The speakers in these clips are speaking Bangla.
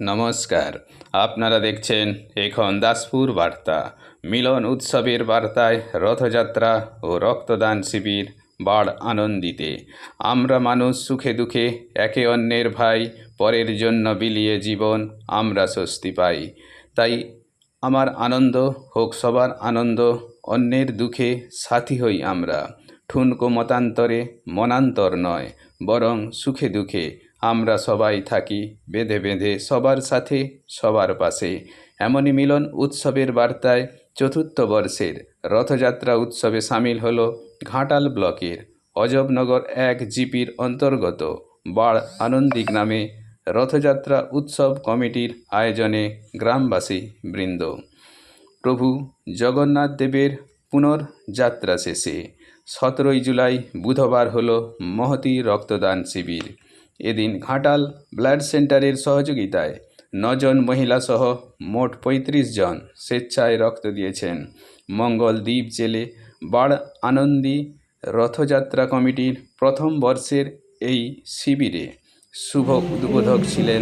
নমস্কার, আপনারা দেখছেন এখন দাসপুর বার্তা। মিলন উৎসবের বার্তায় রথযাত্রা ও রক্তদান শিবির বাড় আনন্দিতে। আমরা মানুষ সুখে দুঃখে একে অন্যের ভাই, পরের জন্য বিলিয়ে জীবন আমরা স্বস্তি পাই। তাই আমার আনন্দ হোক সবার আনন্দ, অন্যের দুঃখে সাথী হই আমরা। ঠুনকো মতান্তরে মনান্তর নয়, বরং সুখে দুঃখে আমরা সবাই থাকি বেঁধে বেঁধে সবার সাথে সবার পাশে। এমনই মিলন উৎসবের বার্তায় চতুর্থ বর্ষের রথযাত্রা উৎসবে সামিল হলো ঘাটাল ব্লকের অজবনগর 1 জিপির অন্তর্গত বাড় আনন্দী গ্রামে রথযাত্রা উৎসব কমিটির আয়োজনে গ্রামবাসী বৃন্দ। প্রভু জগন্নাথ দেবের পুনর্যাত্রা শেষে 17 জুলাই বুধবার হলো মহতী রক্তদান শিবির। এদিন ঘাটাল ব্লাড সেন্টারের সহযোগিতায় 9 জন মহিলা সহ মোট 35 জন স্বেচ্ছায় রক্ত দিয়েছেন। মঙ্গল দ্বীপ জেলে বাড় আনন্দী রথযাত্রা কমিটির প্রথম বর্ষের এই শিবিরে শুভ উদ্বোধক ছিলেন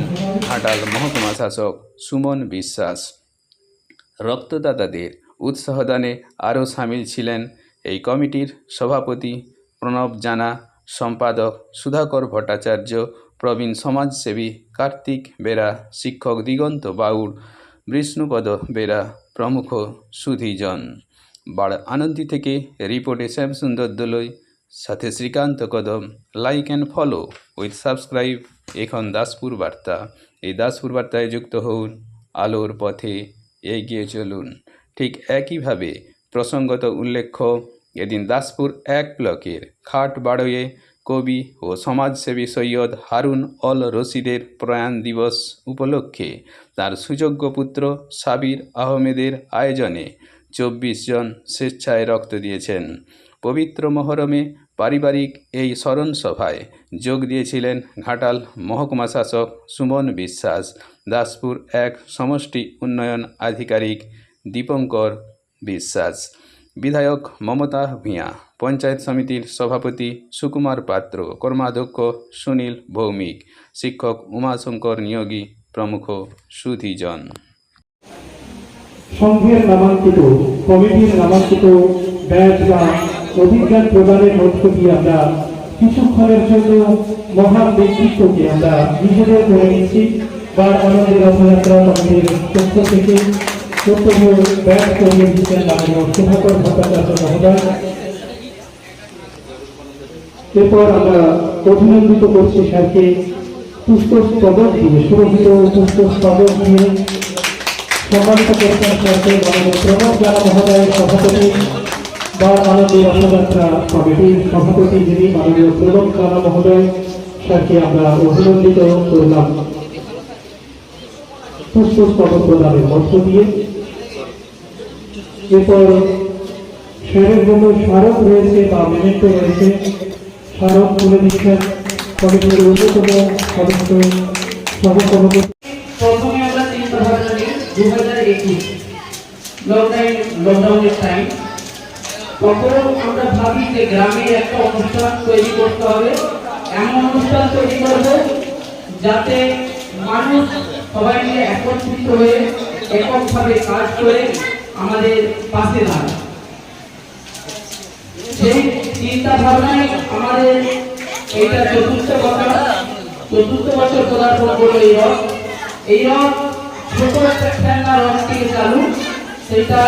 ঘাটাল মহকুমা শাসক সুমন বিশ্বাস। রক্তদাতাদের উৎসাহদানে আরও সামিল ছিলেন এই কমিটির সভাপতি প্রণব জানা, সম্পাদক সুধাকর ভট্টাচার্য, প্রবীণ সমাজসেবী কার্তিক বেরা, শিক্ষক দিগন্ত বাউড়, বিষ্ণুপদ বেরা প্রমুখ সুধীজন। বাড় আনন্দী থেকে রিপোর্টে শ্যামসুন্দর দোলই, সাথে শ্রীকান্ত কদম। Like and follow with subscribe এখন দাসপুর বার্তা। এই দাসপুর বার্তায় যুক্ত হন, আলোর পথে এগিয়ে চলুন। ঠিক একইভাবে প্রসঙ্গত উল্লেখ্য, এদিন দাসপুর 1 ব্লকের খাট বাড়োয়ে কবি ও সমাজসেবী সৈয়দ হারুন অল রশিদের প্রয়াণ দিবস উপলক্ষে তার সুযোগ্য পুত্র সাবির আহমেদের আয়োজনে 24 জন স্বেচ্ছায় রক্ত দিয়েছেন। পবিত্র মহরমে পারিবারিক এই স্মরণ সভায় যোগ দিয়েছিলেন ঘাটাল মহকুমা শাসক সুমন বিশ্বাস, দাসপুর 1 সমষ্টি উন্নয়ন আধিকারিক দীপঙ্কর বিশ্বাস, বিধায়ক মমতা ভূঁইয়া, পঞ্চায়েত সমিতির সভাপতি সুকুমার পাত্র, কর্মাধ্যক্ষ সুনীল ভৌমিক, শিক্ষক উমাশঙ্কর নিয়োগী প্রমুখ সুধীজন। সংঘের নামাঙ্কিত কমিটির নামাঙ্কিত ব্যাচ বা অভিজ্ঞান প্রদানের মধ্য দিয়ে আমরা কিছুক্ষণের জন্য মহান ব্যক্তিত্বকে আমরা নিজেদের করে নিচ্ছি। বা আমাদের রথযাত্রা কমিটির পক্ষ থেকে কর্তব্য ব্যাচ করিয়ে দিচ্ছেন মাননীয় সুধাকর ভট্টাচার্য মহোদয়। এরপর আমরা অভিনন্দিত করছি স্যারকে পুষ্পস্তবক দিয়ে, সুরক্ষিত পুষ্পস্তবক দিয়ে সম্মানিত করছেন স্যারকে মাননীয় প্রণব জানা মহোদয়ের সভাপতি বা মাননীয় রথযাত্রা কমিটির সভাপতি যিনি মাননীয় প্রণব জানা মহোদয়, স্যারকে আমরা অভিনন্দিত করলাম পুষ্পস্তবক প্রদানের মধ্য দিয়ে। এরপর স্যারের জন্য স্মারক রয়েছে বা মেমেন্টো রয়েছে, স্মারক তুলে দিচ্ছেন কমিটির অন্যতম সদস্য সহসভাপতি। প্রথমে আমরা চিন্তা ভাবনা নিই 2021 লকডাউনের টাইম, তখন আমরা ভাবি যে গ্রামে একটা অনুষ্ঠান তৈরি করতে হবে, এমন অনুষ্ঠান তৈরি করব যাতে মানুষ সবাই মিলে একত্রিত হয়ে এককভাবে কাজ করে আমাদের পাশে দাঁড়ায়। সেই চিন্তা ভাবনায় আমাদের এইটা চতুর্থ বছর পদার্পণ করলো এই রথ ছোট একটা খেলনা রথ থেকে চালু, সেটা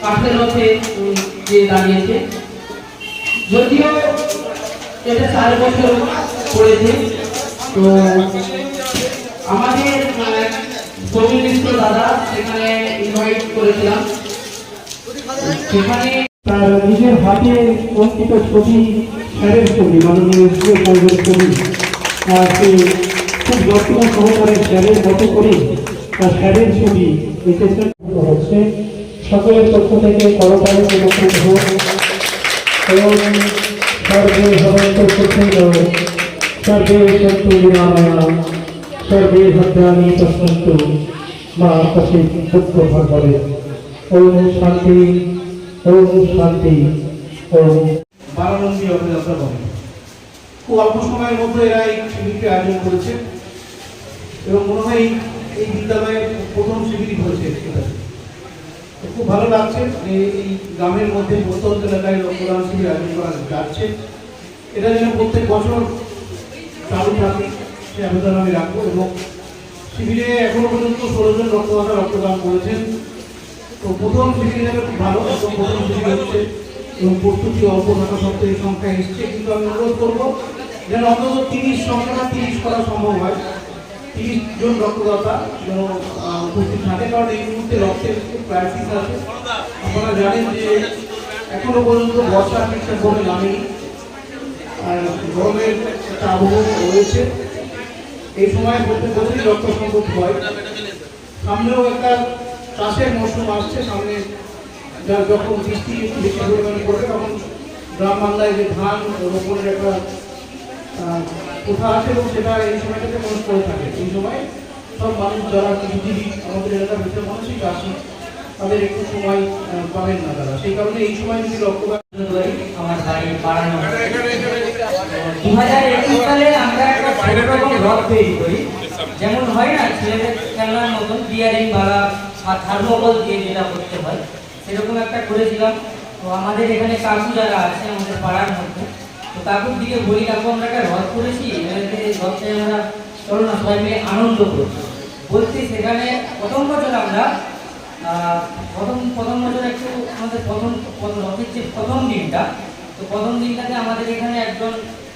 কাঠের রথে যে দাঁড়িয়েছে, যদিও এটা 4 বছর পড়েছে। তো আমাদের কমিউনিস্ট দাদা সেখানে ইনভাইট করেছিলাম, সেখানে তার নিজের হাতে অঙ্কিত ছবি, স্যারের ছবি, মাননীয় ছবি, সে খুব যত্ন সহকারে স্যারের মতো করে তার স্যারের ছবি হচ্ছে। সকলের পক্ষ থেকে করতালি এবং সর্বে ভবন্ত সর্বে সন্তু গুণাময়া সর্বে ভদ্রাণী তস্মস্তু মা কশিত দুঃখ ভগবে। ওম শান্তি, ওম শান্তি, ওম। বারানন্দী রথযাত্রা কমিটি খুব অল্প সময়ের মধ্যে এরা এই শিবিরকে আয়োজন করেছে এবং মনে হয় এই বিদ্যালয়ে প্রথম শিবিরই হয়েছে এটা। তো খুব ভালো লাগছে যে এই গ্রামের মধ্যে প্রত্যন্ত এলাকায় রক্তদান শিবির আয়োজন করা যাচ্ছে। এটা যেন প্রত্যেক বছর চালু থাকে সে আবেদন আমি রাখবো। এবং শিবিরে এখনো পর্যন্ত 16 জন রক্তদাতা রক্তদান করেছেন। তো প্রথম শিবির হিসাবে খুব ভালো, একদম প্রথম শিবির হচ্ছে এবং প্রস্তুতি অল্প থাকা সত্ত্বেও এই সংখ্যা এসছে। কিন্তু আমি অনুরোধ করবো যেন অন্তত 30 সংখ্যাটা 30 করা সম্ভব হয়, 30 জন রক্তদাতা যেন উপস্থিত থাকে। কারণ এই মুহূর্তে রক্তের খুব ক্রাইসিস আছে। আপনারা জানেন যে এখনো পর্যন্ত বর্ষা ঠিকঠাকভাবে নামেনি, আর গরমের একটা আবহাওয়া রয়েছে। এই সময় প্রত্যেক বছরই রক্ত সংকট হয়। সামনেও একটা চাষের মৌসুম আসছে, সামনে যখন বৃষ্টি একটু বেশি পরিমাণে পড়বে তখন গ্রাম বাংলায় যে ধান রোপণের একটা প্রথা আছে এবং সেটা এই সময়টাতে মানুষ করে থাকে। এই সময় সব মানুষ যারা কৃষিজীবী আমাদের এলাকার ভিতরে মানুষই চাষি, তাদের একটু সময় পাবেন না তারা। সেই কারণে এই সময় যদি রক্তদান আমার বাড়ি বাড়ানো 2021 সালে আমরা একটা ছোট রকম রথ তৈরি করি, যেমন হয় না ছেলেদের খেলনার মতন বিয়ারিং বালা থার্মোকল দিয়ে যেটা করতে হয়, সেরকম একটা করেছিলাম। তো আমাদের এখানে কাকু যারা আছে আমাদের পাড়ার মধ্যে, তো কাকুর দিকে বলি, কাকু আমরা একটা রথ করেছি, রথে আমরা চলো না সবাই মিলে আনন্দ করছি বলছি। সেখানে প্রথম বছর আমরা প্রথম বছর একটু আমাদের রথের যে প্রথম দিনটা, তো প্রথম দিনটাতে আমাদের এখানে একজন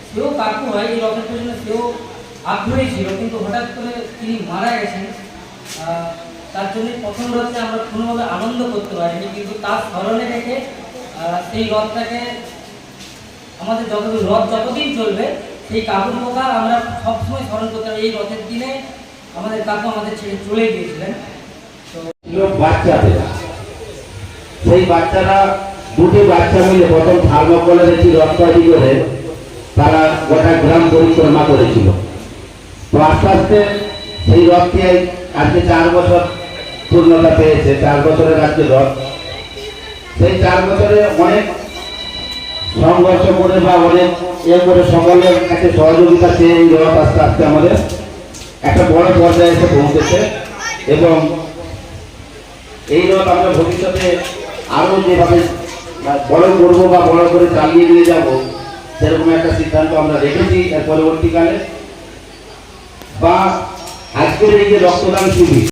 সেও কাকু হয়, এই রথের পেছনে সেও আগ্রহী ছিল, কিন্তু হঠাৎ করে তিনি মারা গেছেন। তার জন্য প্রথম রথে আমরা কোনোভাবে আনন্দ করতে পারিনি, কিন্তু তার স্মরণে রেখে সেই রথটাকে আমাদের রথ যতদিন চলবে সেই কাকুর কথা আমরা সবসময় স্মরণ করতে পারি। এই রথের দিনে আমাদের কাকু আমাদের ছেড়ে চলে গিয়েছিলেন। বাচ্চাদের সেই বাচ্চারা দুটি বাচ্চা মিলে প্রথম থার্মোকলের একটি রথ তৈরি করে তারা গোটা গ্রাম পরিক্রমা করেছিল। তো আস্তে আস্তে সেই রথটি আজকে 4 বছর পূর্ণতা পেয়েছে, 4 বছরের আজকে রথ। সেই 4 বছরে অনেক সংঘর্ষ করে বা অনেক করে সকলের কাছে সহযোগিতা চেয়ে এই রথ আস্তে আস্তে আমাদের একটা বড় পর্যায়ে এসে পৌঁছেছে। এবং এই রথ আমরা ভবিষ্যতে আরো যেভাবে বড় করবো বা বড় করে চালিয়ে নিয়ে যাব, সেরকম একটা সিদ্ধান্ত আমরা রেখেছি। এর পরবর্তীকালে বা আজকের এই যে রক্তদান শিবির